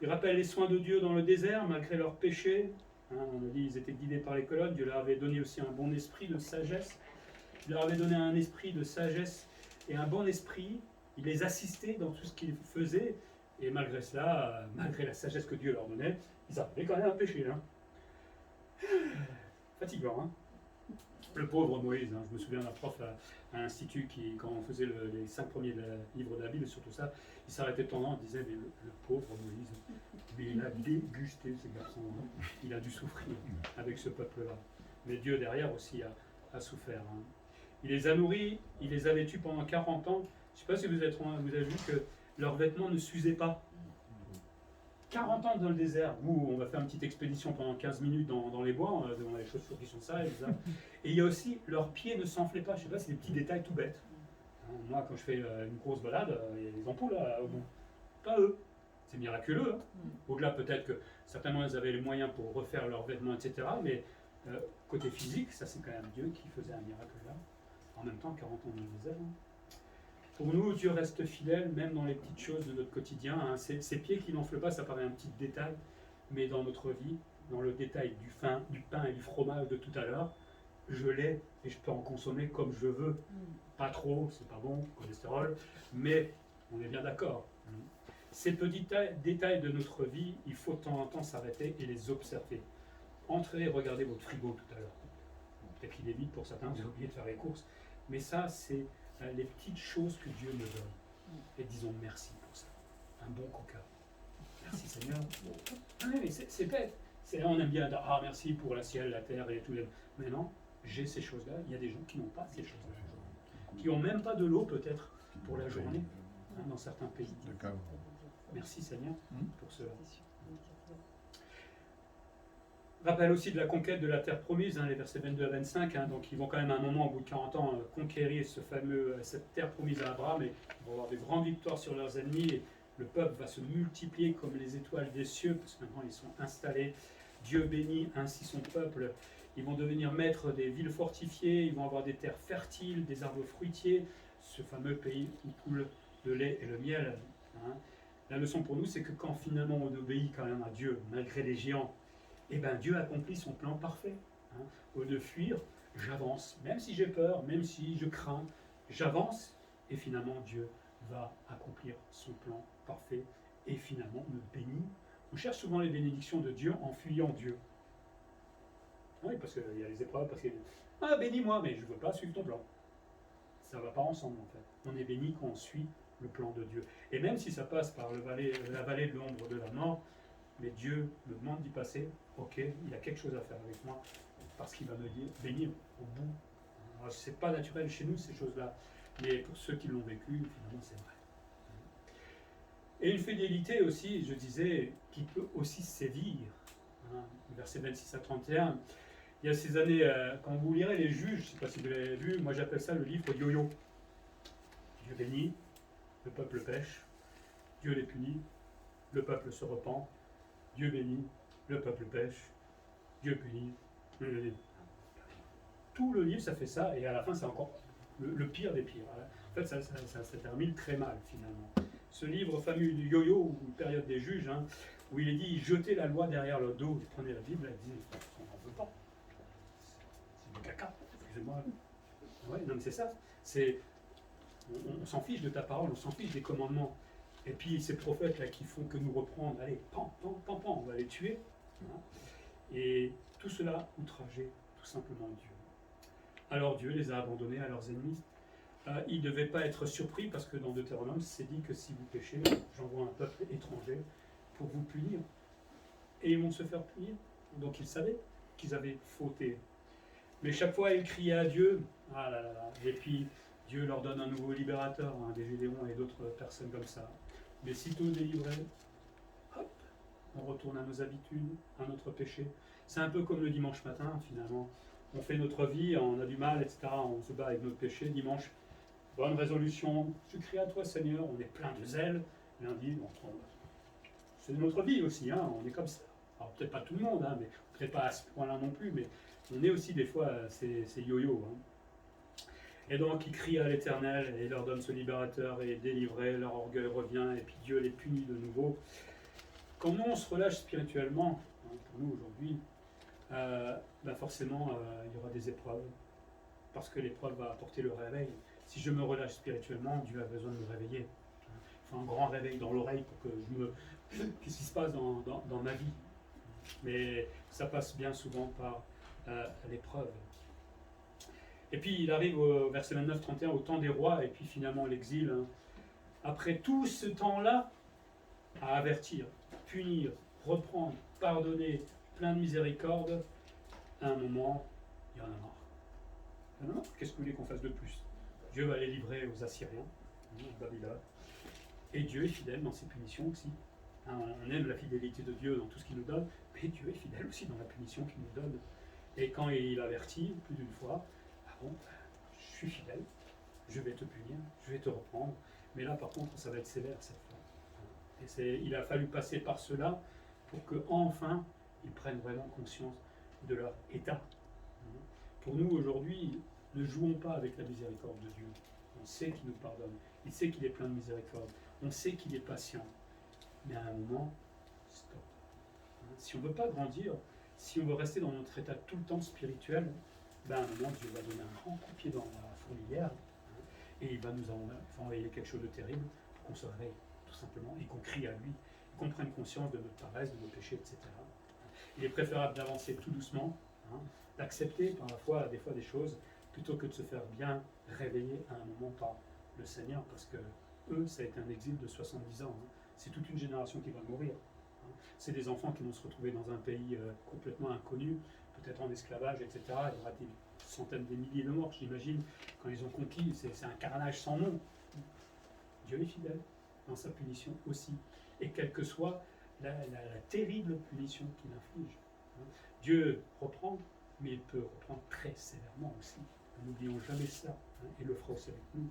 Il rappelle les soins de Dieu dans le désert, malgré leurs péchés. Hein, on a dit qu'ils étaient guidés par les colonnes. Dieu leur avait donné aussi un bon esprit de sagesse. Il leur avait donné un esprit de sagesse et un bon esprit. Il les assistait dans tout ce qu'ils faisaient. Et malgré cela, malgré la sagesse que Dieu leur donnait, ils avaient quand même un péché. Hein. Fatigant, hein. Le pauvre Moïse, hein. Je me souviens d'un prof à l'Institut qui, quand on faisait les 5 premiers livres de la Bible, et surtout ça, il s'arrêtait de temps en temps et disait, mais le pauvre Moïse, mais il a dégusté ces garçons, hein. Il a dû souffrir avec ce peuple-là. Mais Dieu derrière aussi a souffert. Hein. Il les a nourris, il les a vêtus pendant 40 ans, Je ne sais pas si vous avez vu que leurs vêtements ne s'usaient pas. 40 ans dans le désert. Nous, on va faire une petite expédition pendant 15 minutes dans les bois, on a les chaussures qui sont sales. Et il y a aussi, leurs pieds ne s'enflaient pas. Je ne sais pas, c'est des petits détails tout bêtes. Moi, quand je fais une grosse balade, il y a des ampoules là, au bout. Pas eux. C'est miraculeux. Hein. Au-delà, peut-être que certainement ils avaient les moyens pour refaire leurs vêtements, etc. Mais côté physique, ça c'est quand même Dieu qui faisait un miracle là. En même temps, 40 ans dans le désert. Hein. Pour nous, Dieu reste fidèle, même dans les petites choses de notre quotidien. Hein. Ces pieds qui n'enflent pas, ça paraît un petit détail, mais dans notre vie, dans le détail du pain et du fromage de tout à l'heure, je l'ai et je peux en consommer comme je veux. Pas trop, c'est pas bon, cholestérol, mais on est bien d'accord. Ces petits détails de notre vie, il faut de temps en temps s'arrêter et les observer. Entrez et regardez votre frigo tout à l'heure. Peut-être qu'il est vide pour certains, vous avez oublié de faire les courses, mais ça, c'est les petites choses que Dieu me donne. Et disons merci pour ça. Un bon coca. Merci Seigneur. Ah oui, mais c'est bête. On aime bien dire, ah merci pour la ciel, la terre et tout. Mais non, j'ai ces choses-là. Il y a des gens qui n'ont pas ces choses-là. Qui n'ont même pas de l'eau peut-être pour la journée, hein, dans certains pays. Merci Seigneur pour cela. Rappelle aussi de la conquête de la terre promise, hein, les versets 22 à 25. Hein, donc ils vont quand même à un moment, au bout de 40 ans, conquérir cette terre promise à Abraham. Et ils vont avoir des grandes victoires sur leurs ennemis. Et le peuple va se multiplier comme les étoiles des cieux, parce que maintenant ils sont installés. Dieu bénit ainsi son peuple. Ils vont devenir maîtres des villes fortifiées. Ils vont avoir des terres fertiles, des arbres fruitiers. Ce fameux pays où coule le lait et le miel. Hein. La leçon pour nous, c'est que quand finalement on obéit quand même à Dieu, malgré les géants, eh bien Dieu accomplit son plan parfait. Hein. Au lieu de fuir, j'avance. Même si j'ai peur, même si je crains, j'avance. Et finalement, Dieu va accomplir son plan parfait et finalement me bénit. On cherche souvent les bénédictions de Dieu en fuyant Dieu. Oui, parce qu'il y a les épreuves, parce que ah, bénis-moi, mais je ne veux pas suivre ton plan. Ça ne va pas ensemble en fait. On est béni quand on suit le plan de Dieu. Et même si ça passe par la vallée de l'ombre de la mort, mais Dieu me demande d'y passer, ok, il y a quelque chose à faire avec moi, parce qu'il va me bénir au bout. Ce n'est pas naturel chez nous ces choses-là, mais pour ceux qui l'ont vécu, finalement c'est vrai. Et une fidélité aussi, je disais, qui peut aussi sévir. Hein, versets 26 à 31. Il y a ces années, quand vous lirez les Juges, je ne sais pas si vous l'avez vu, moi j'appelle ça le livre yo-yo. Dieu bénit, le peuple pêche, Dieu les punit, le peuple se repent, Dieu bénit, le peuple pêche, Dieu punit, tout le livre ça fait ça, et à la fin c'est encore le pire des pires. En fait ça termine très mal finalement. Ce livre fameux du yo-yo, ou période des juges, hein, où il est dit, jetez la loi derrière le dos, il prenait la Bible, il dit, on n'en veut pas. C'est du caca, excusez-moi. Ouais, non mais c'est ça, on s'en fiche de ta parole, on s'en fiche des commandements. Et puis ces prophètes là qui font que nous reprendre, allez, pan, on va les tuer. Hein. Et tout cela outrageait tout simplement Dieu. Alors Dieu les a abandonnés à leurs ennemis. Ils ne devaient pas être surpris parce que dans Deutéronome, c'est dit que si vous péchez, j'envoie un peuple étranger pour vous punir. Et ils vont se faire punir. Donc ils savaient qu'ils avaient fauté. Mais chaque fois, ils criaient à Dieu. Ah là là là. Et puis Dieu leur donne un nouveau libérateur, hein, des Gédéons et d'autres personnes comme ça. Mais sitôt délivrés, hop, on retourne à nos habitudes, à notre péché. C'est un peu comme le dimanche matin, finalement. On fait notre vie, on a du mal, etc. On se bat avec notre péché. Dimanche, bonne résolution. Je crie à toi, Seigneur. On est plein de zèle. Lundi, c'est notre vie aussi. Hein, on est comme ça. Alors peut-être pas tout le monde, hein, mais peut-être pas à ce point-là non plus. Mais on est aussi des fois ces yo-yo. Hein. Et donc ils crient à l'Éternel et il leur donne ce libérateur et délivré, leur orgueil revient et puis Dieu les punit de nouveau. Quand nous on se relâche spirituellement, hein, pour nous aujourd'hui, forcément il y aura des épreuves, parce que l'épreuve va apporter le réveil. Si je me relâche spirituellement, Dieu a besoin de me réveiller. Il faut un grand réveil dans l'oreille pour que je me... Qu'est-ce qui se passe dans ma vie? Mais ça passe bien souvent par l'épreuve. Et puis il arrive au verset 29-31, au temps des rois, et puis finalement l'exil. Hein. Après tout ce temps-là, à avertir, punir, reprendre, pardonner, plein de miséricorde, à un moment, il y en a marre. Il y en a marre. Qu'est-ce que vous voulez qu'on fasse de plus? Dieu va les livrer aux Assyriens. Babylone. Et Dieu est fidèle dans ses punitions aussi. Hein, on aime la fidélité de Dieu dans tout ce qu'il nous donne, mais Dieu est fidèle aussi dans la punition qu'il nous donne. Et quand il avertit plus d'une fois, ah bon, je suis fidèle, je vais te punir, je vais te reprendre, mais là par contre ça va être sévère cette fois. Et il a fallu passer par cela pour que enfin ils prennent vraiment conscience de leur état. Pour nous aujourd'hui, ne jouons pas avec la miséricorde de Dieu. On sait qu'il nous pardonne, il sait qu'il est plein de miséricorde, on sait qu'il est patient, mais à un moment, stop. Si on ne veut pas grandir, si on veut rester dans notre état tout le temps spirituel, ben à un moment Dieu va donner un grand coup de pied dans la fourmilière et il va nous envoyer quelque chose de terrible pour qu'on se réveille tout simplement et qu'on crie à lui, qu'on prenne conscience de notre paresse, de nos péchés, etc. Il est préférable d'avancer tout doucement, d'accepter par la foi des fois des choses plutôt que de se faire bien réveiller à un moment par le Seigneur, parce que eux, ça a été un exil de 70 ans. C'est toute une génération qui va mourir. C'est des enfants qui vont se retrouver dans un pays complètement inconnu, peut-être en esclavage, etc. Il y aura des centaines, des milliers de morts, j'imagine, quand ils ont conquis. C'est un carnage sans nom. Dieu est fidèle dans sa punition aussi. Et quelle que soit la terrible punition qu'il inflige. Dieu reprend, mais il peut reprendre très sévèrement aussi. N'oublions jamais ça, et le fera aussi avec nous.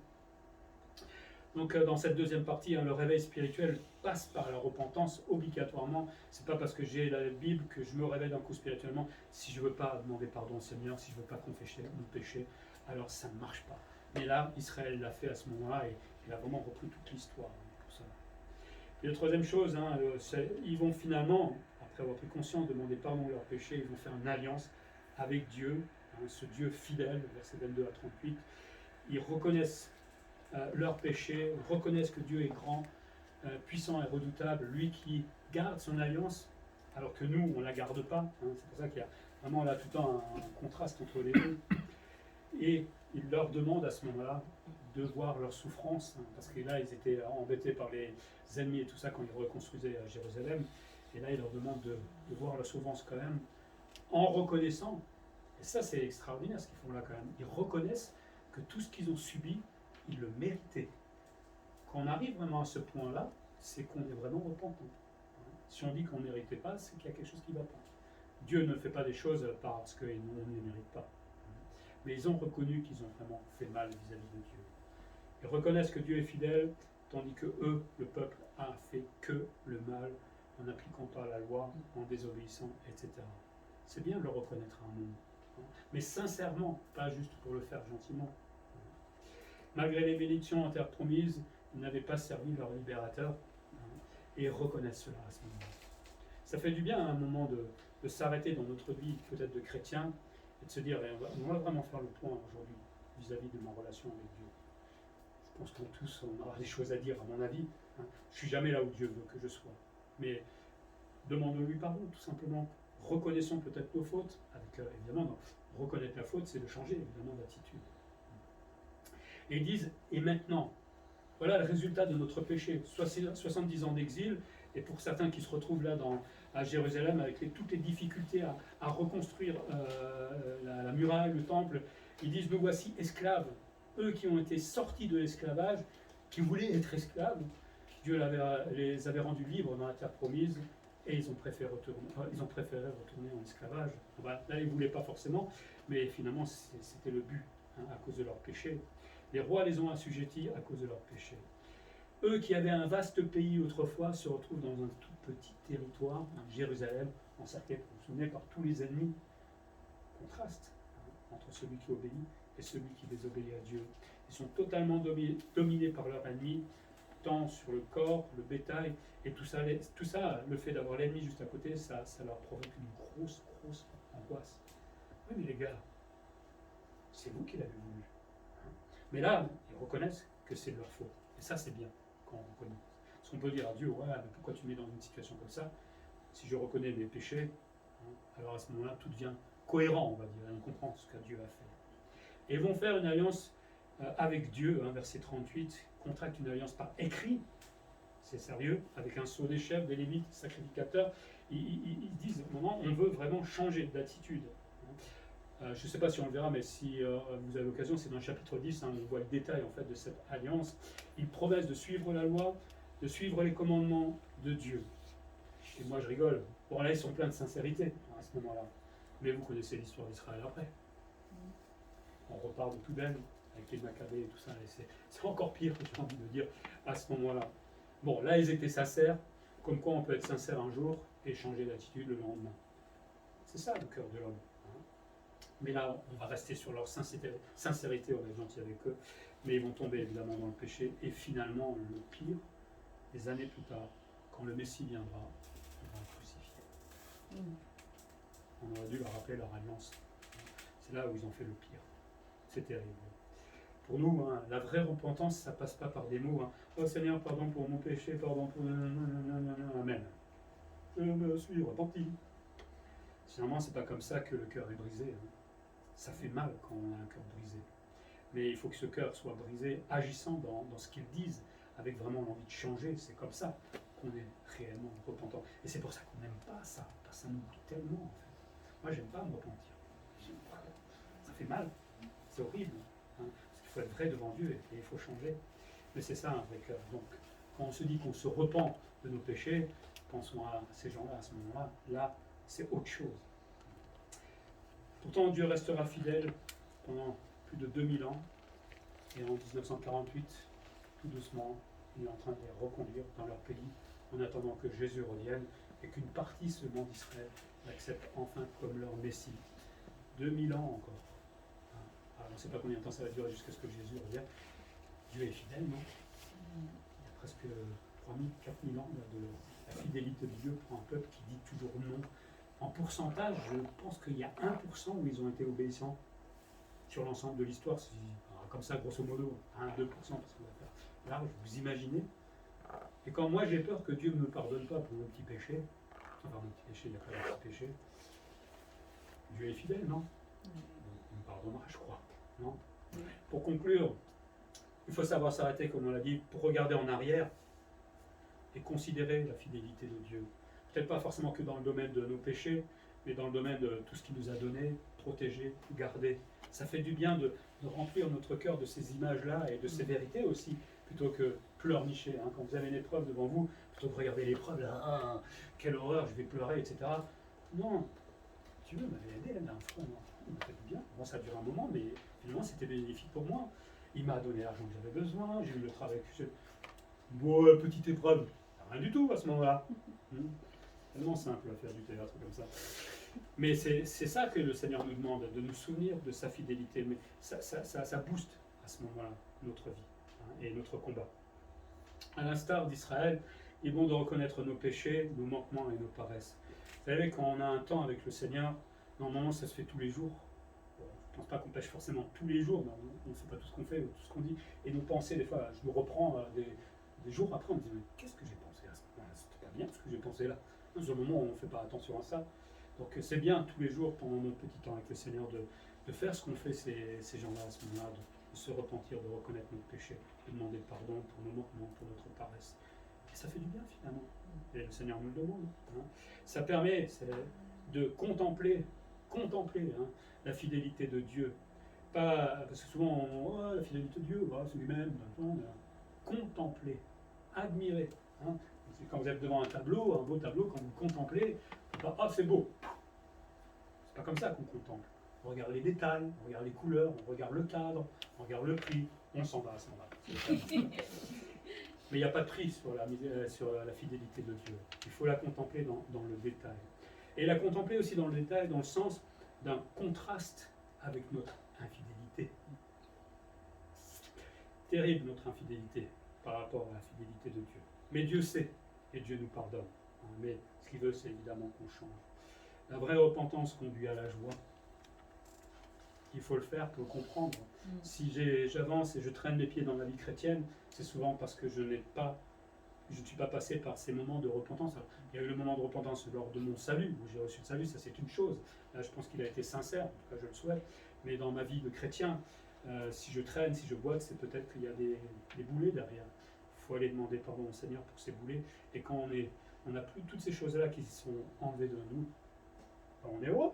Donc dans cette deuxième partie, le réveil spirituel passe par la repentance obligatoirement. C'est pas parce que j'ai la Bible que je me réveille d'un coup spirituellement. Si je veux pas demander pardon au Seigneur, si je veux pas confesser mon péché, alors ça ne marche pas. Mais là, Israël l'a fait à ce moment-là et il a vraiment repris toute l'histoire pour ça. Et la troisième chose, ils vont finalement, après avoir pris conscience, demander pardon de leurs péchés, ils vont faire une alliance avec Dieu, ce Dieu fidèle, versets 22 à 38. Ils reconnaissent leurs péchés, reconnaissent que Dieu est grand, puissant et redoutable, lui qui garde son alliance, alors que nous, on ne la garde pas. C'est pour ça qu'il y a vraiment là tout le temps un contraste entre les deux. Et il leur demande à ce moment-là de voir leur souffrance, parce que là, ils étaient embêtés par les ennemis et tout ça quand ils reconstruisaient Jérusalem. Et là, il leur demande de voir leur souffrance quand même, en reconnaissant, et ça c'est extraordinaire ce qu'ils font là quand même, ils reconnaissent que tout ce qu'ils ont subi, ils le méritaient. Quand on arrive vraiment à ce point-là, c'est qu'on est vraiment repentant. Si on dit qu'on ne méritait pas, c'est qu'il y a quelque chose qui ne va pas. Dieu ne fait pas des choses parce qu'on ne les mérite pas. Mais ils ont reconnu qu'ils ont vraiment fait mal vis-à-vis de Dieu. Ils reconnaissent que Dieu est fidèle, tandis que eux, le peuple, a fait que le mal, en n'appliquant pas la loi, en désobéissant, etc. C'est bien de le reconnaître à un moment. Mais sincèrement, pas juste pour le faire gentiment. Malgré les bénédictions en terre promise, ils n'avaient pas servi leur libérateur, et reconnaissent cela à ce moment-là. Ça fait du bien à un moment de s'arrêter dans notre vie, peut-être de chrétien, et de se dire, on va vraiment faire le point aujourd'hui vis-à-vis de ma relation avec Dieu. Je pense qu'on tous, on aura des choses à dire, à mon avis. Je ne suis jamais là où Dieu veut que je sois. Mais demandons-lui pardon, tout simplement. Reconnaissons peut-être nos fautes, avec évidemment, reconnaître la faute, c'est de changer évidemment d'attitude. Et ils disent, et maintenant, voilà le résultat de notre péché, 70 ans d'exil, et pour certains qui se retrouvent là à Jérusalem avec toutes les difficultés à reconstruire la muraille, le temple, ils disent, nous voici esclaves, eux qui ont été sortis de l'esclavage, qui voulaient être esclaves, Dieu les avait rendus libres dans la terre promise, et ils ont préféré retourner en esclavage. Là, ils ne voulaient pas forcément, mais finalement, c'était le but, à cause de leur péché. Les rois les ont assujettis à cause de leur péché. Eux qui avaient un vaste pays autrefois se retrouvent dans un tout petit territoire, Jérusalem, encerclé, vous vous souvenez, par tous les ennemis. Contraste entre celui qui obéit et celui qui désobéit à Dieu. Ils sont totalement dominés par leurs ennemis, tant sur le corps, le bétail, et tout ça, le fait d'avoir l'ennemi juste à côté, ça leur provoque une grosse angoisse. Oui, mais les gars, c'est vous qui l'avez voulu. Mais là, ils reconnaissent que c'est de leur faute. Et ça, c'est bien quand on reconnaît. Parce qu'on peut dire à Dieu, ouais, mais pourquoi tu me mets dans une situation comme ça? Si je reconnais mes péchés, alors à ce moment-là, tout devient cohérent, on va dire, et on comprend ce que Dieu a fait. Et ils vont faire une alliance avec Dieu, verset 38, contractent une alliance par écrit, c'est sérieux, avec un sceau des chefs, des lévites, sacrificateurs. Ils disent, au moment, on veut vraiment changer d'attitude. Je ne sais pas si on le verra, mais si vous avez l'occasion, c'est dans le chapitre 10, hein, on voit le détail en fait de cette alliance. Il promet de suivre la loi, de suivre les commandements de Dieu. Et moi je rigole. Bon là ils sont pleins de sincérité à ce moment-là. Mais vous connaissez l'histoire d'Israël après. On repart de tout belle avec les Maccabées et tout ça. Et c'est encore pire, j'ai envie de dire, à ce moment-là. Bon, là ils étaient sincères, comme quoi on peut être sincère un jour et changer d'attitude le lendemain. C'est ça le cœur de l'homme. Mais là, on va rester sur leur sincérité, on va être gentil avec eux, mais ils vont tomber évidemment dans le péché. Et finalement, le pire, des années plus tard, quand le Messie viendra, ils vont le crucifier. On aurait dû leur rappeler leur alliance. C'est là où ils ont fait le pire. C'est terrible. Pour nous, hein, la vraie repentance, ça passe pas par des mots. Hein. Oh Seigneur, pardon pour mon péché, pardon pour... Amen. Je me suis repenti. Finalement, c'est pas comme ça que le cœur est brisé. Hein. Ça fait mal quand on a un cœur brisé. Mais il faut que ce cœur soit brisé, agissant dans ce qu'ils disent, avec vraiment l'envie de changer. C'est comme ça qu'on est réellement repentant. Et c'est pour ça qu'on n'aime pas ça, parce que ça nous coûte tellement en fait. Moi, j'aime pas me repentir. Ça fait mal, c'est horrible. Hein, parce qu'il faut être vrai devant Dieu et il faut changer. Mais c'est ça un vrai cœur. Donc, quand on se dit qu'on se repent de nos péchés, pensons à ces gens-là à ce moment-là. Là, c'est autre chose. Pourtant, Dieu restera fidèle pendant plus de 2000 ans. Et en 1948, tout doucement, il est en train de les reconduire dans leur pays en attendant que Jésus revienne et qu'une partie seulement d'Israël l'accepte enfin comme leur Messie. 2000 ans encore. Alors, on ne sait pas combien de temps ça va durer jusqu'à ce que Jésus revienne. Dieu est fidèle, non? Il y a presque 3000, 4000 ans là, de la fidélité de Dieu pour un peuple qui dit toujours non. En pourcentage, je pense qu'il y a 1% où ils ont été obéissants sur l'ensemble de l'histoire. Comme ça, grosso modo, 1-2%, parce qu'on va faire large, vous imaginez. Et quand moi j'ai peur que Dieu ne me pardonne pas pour mon petit péché, enfin mon petit péché, il n'y a pas de petit péché, Dieu est fidèle, non? Il me pardonnera, je crois, non? Pour conclure, il faut savoir s'arrêter, comme on l'a dit, pour regarder en arrière et considérer la fidélité de Dieu. Peut-être pas forcément que dans le domaine de nos péchés, mais dans le domaine de tout ce qu'il nous a donné, protégé, gardé. Ça fait du bien de remplir notre cœur de ces images-là et de ces vérités aussi, plutôt que pleurnicher. Hein. Quand vous avez une épreuve devant vous, plutôt que de regarder l'épreuve, là, ah, quelle horreur, je vais pleurer, etc. Non, Dieu m'avait aidé la dernière fois, il m'a fait du bien. Bon, ça a duré un moment, mais finalement c'était bénéfique pour moi. Il m'a donné l'argent que j'avais besoin, j'ai eu le travail que j'ai. Bon, petite épreuve, rien du tout à ce moment-là. Tellement simple à faire du théâtre comme ça. Mais c'est ça que le Seigneur nous demande, de nous souvenir de sa fidélité. Mais ça booste à ce moment-là notre vie hein, et notre combat. À l'instar d'Israël, il est bon de reconnaître nos péchés, nos manquements et nos paresses. Vous savez, quand on a un temps avec le Seigneur, normalement ça se fait tous les jours. Bon, je ne pense pas qu'on pêche forcément tous les jours, mais on ne fait pas tout ce qu'on fait ou tout ce qu'on dit. Et nos pensées, des fois, je me reprends des jours après, on me dit mais qu'est-ce que j'ai pensé à ce moment-là? C'était pas bien ce que j'ai pensé là. Sur le moment, on ne fait pas attention à ça. Donc c'est bien tous les jours, pendant notre petit temps avec le Seigneur, de faire ce qu'ont fait ces gens-là à ce moment-là, de se repentir, de reconnaître notre péché, de demander pardon pour nos manquements, pour notre paresse. Et ça fait du bien finalement. Et le Seigneur nous le demande. Hein. Ça permet de contempler hein, la fidélité de Dieu. Pas, parce que souvent, la fidélité de Dieu, c'est lui-même, contempler, admirer. Hein. Quand vous êtes devant un tableau, un beau tableau, quand vous le contemplez, ah c'est beau. C'est pas comme ça qu'on contemple. On regarde les détails, on regarde les couleurs, on regarde le cadre, on regarde le prix, on s'en va à ce moment-là. Mais il n'y a pas de prix sur la fidélité de Dieu. Il faut la contempler dans le détail. Et la contempler aussi dans le détail, dans le sens d'un contraste avec notre infidélité. Terrible notre infidélité par rapport à la fidélité de Dieu. Mais Dieu sait, et Dieu nous pardonne. Mais ce qu'il veut, c'est évidemment qu'on change. La vraie repentance conduit à la joie. Il faut le faire pour le comprendre. Si j'avance et je traîne mes pieds dans la vie chrétienne, c'est souvent parce que je ne suis pas passé par ces moments de repentance. Alors, il y a eu le moment de repentance lors de mon salut, où j'ai reçu le salut, ça c'est une chose. Là, je pense qu'il a été sincère, en tout cas je le souhaite. Mais dans ma vie de chrétien, si je traîne, si je boite, c'est peut-être qu'il y a des boulets derrière. Il faut aller demander pardon au Seigneur pour ces boulets. Et quand on n'a plus toutes ces choses-là qui sont enlevées de nous, on est heureux.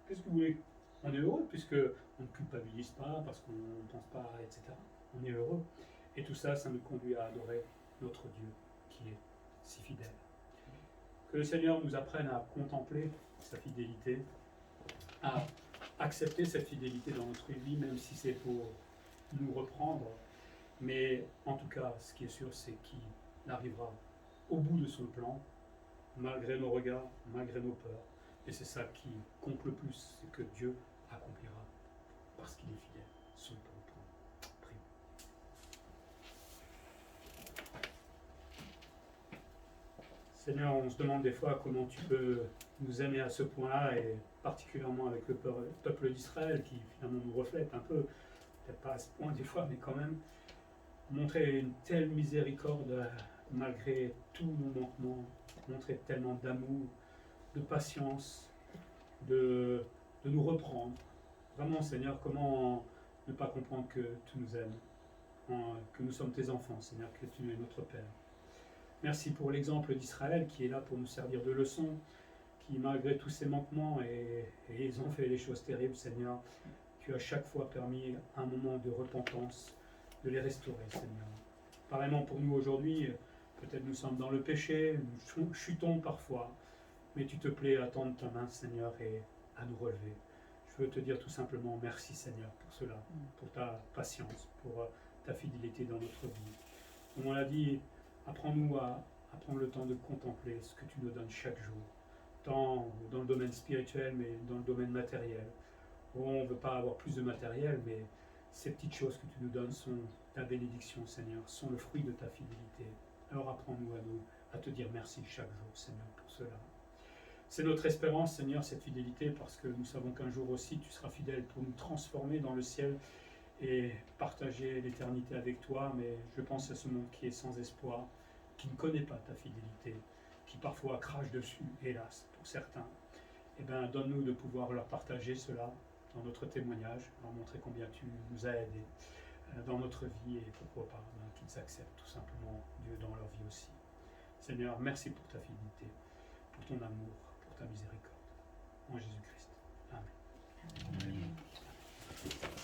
Qu'est-ce que vous voulez? on est heureux puisque on ne culpabilise pas, parce qu'on ne pense pas, etc. On est heureux. Et tout ça, ça nous conduit à adorer notre Dieu qui est si fidèle. Que le Seigneur nous apprenne à contempler sa fidélité, à accepter cette fidélité dans notre vie, même si c'est pour nous reprendre. Mais en tout cas, ce qui est sûr, c'est qu'il arrivera au bout de son plan, malgré nos regards, malgré nos peurs. Et c'est ça qui compte le plus, c'est que Dieu accomplira, parce qu'il est fidèle, son plan. Prions. Seigneur, on se demande des fois comment tu peux nous aimer à ce point-là, et particulièrement avec le peuple d'Israël, qui finalement nous reflète un peu, peut-être pas à ce point des fois, mais quand même, montrer une telle miséricorde malgré tous nos manquements, montrer tellement d'amour, de patience, de nous reprendre. Vraiment, Seigneur, comment ne pas comprendre que tu nous aimes, que nous sommes tes enfants, Seigneur, que tu es notre Père. Merci pour l'exemple d'Israël qui est là pour nous servir de leçon, qui malgré tous ces manquements, et ils ont fait des choses terribles, Seigneur, tu as chaque fois permis un moment de repentance, de les restaurer, Seigneur. Pareillement pour nous aujourd'hui, peut-être nous sommes dans le péché, nous chutons parfois, mais tu te plais à tendre ta main, Seigneur, et à nous relever. Je veux te dire tout simplement merci, Seigneur, pour cela, pour ta patience, pour ta fidélité dans notre vie. Comme on l'a dit, apprends-nous à prendre le temps de contempler ce que tu nous donnes chaque jour, tant dans le domaine spirituel, mais dans le domaine matériel. On ne veut pas avoir plus de matériel, mais ces petites choses que tu nous donnes sont ta bénédiction, Seigneur, sont le fruit de ta fidélité. Alors apprends-nous à te dire merci chaque jour, Seigneur, pour cela. C'est notre espérance, Seigneur, cette fidélité, parce que nous savons qu'un jour aussi tu seras fidèle pour nous transformer dans le ciel et partager l'éternité avec toi. Mais je pense à ce monde qui est sans espoir, qui ne connaît pas ta fidélité, qui parfois crache dessus, hélas, pour certains. Eh bien, donne-nous de pouvoir leur partager cela dans notre témoignage, leur montrer combien tu nous as aidés dans notre vie, et pourquoi pas qu'ils acceptent tout simplement Dieu dans leur vie aussi. Seigneur, merci pour ta fidélité, pour ton amour, pour ta miséricorde. En Jésus-Christ.